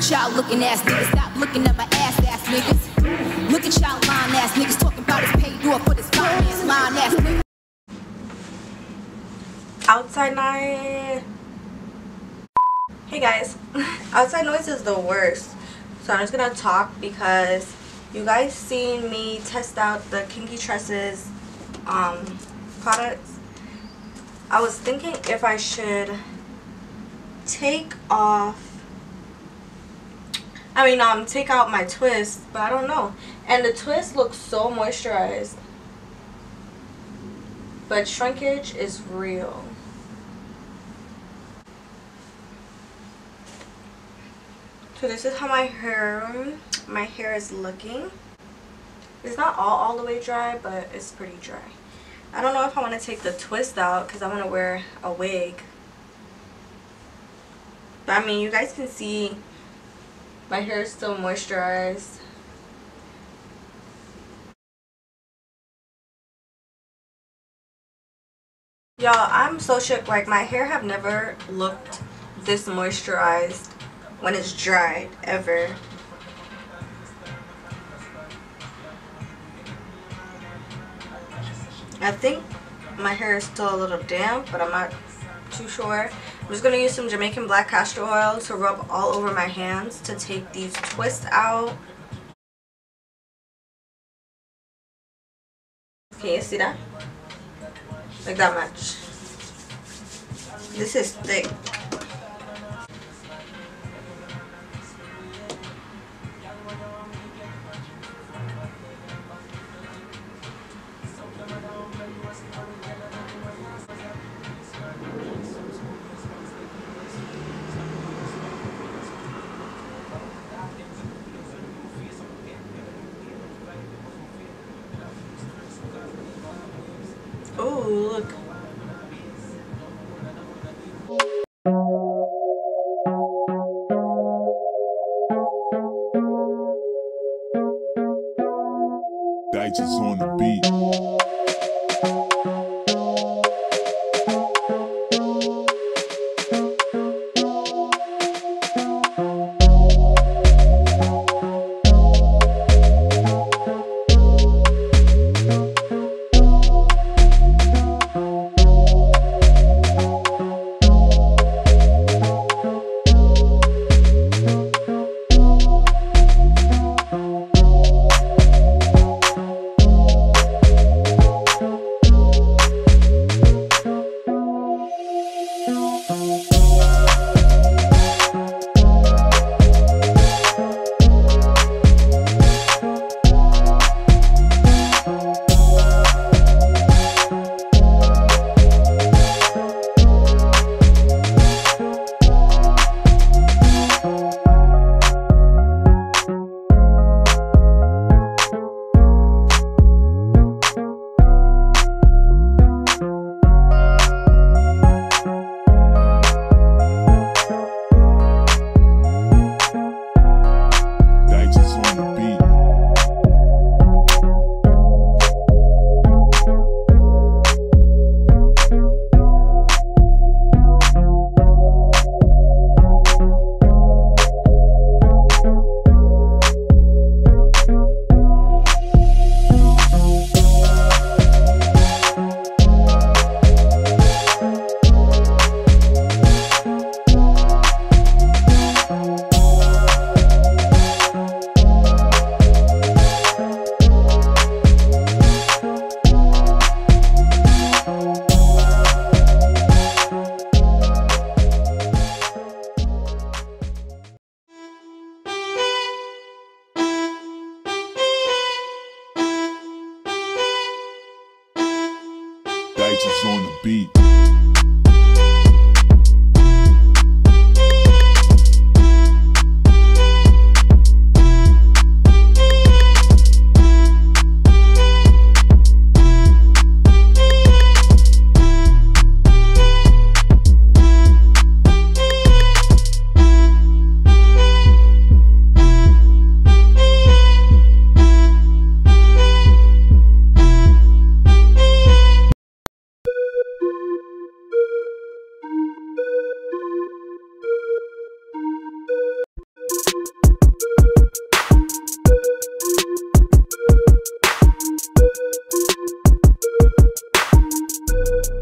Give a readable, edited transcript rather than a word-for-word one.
at y'all looking ass niggas. Stop looking at my ass niggas. Look at y'all lying ass niggas talking about his paid off for this finance lying ass niggas. Outside night. Hey guys, outside noise is the worst. So I'm just gonna talk because you guys seen me test out the Kinky Tresses products. I was thinking if I should take out my twist, but I don't know. And the twist looks so moisturized, but shrinkage is real. So this is how my hair is looking. It's not all the way dry, but it's pretty dry. I don't know if I want to take the twist out because I want to wear a wig. But I mean, you guys can see my hair is still moisturized. Y'all, I'm so shook. Like, my hair have never looked this moisturized when it's dried, ever. I think my hair is still a little damp, but I'm not too sure. I'm just going to use some Jamaican black castor oil to rub all over my hands to take these twists out. Can you see that? Like that much. This is thick. Oh, look. Digits on the beat. beat.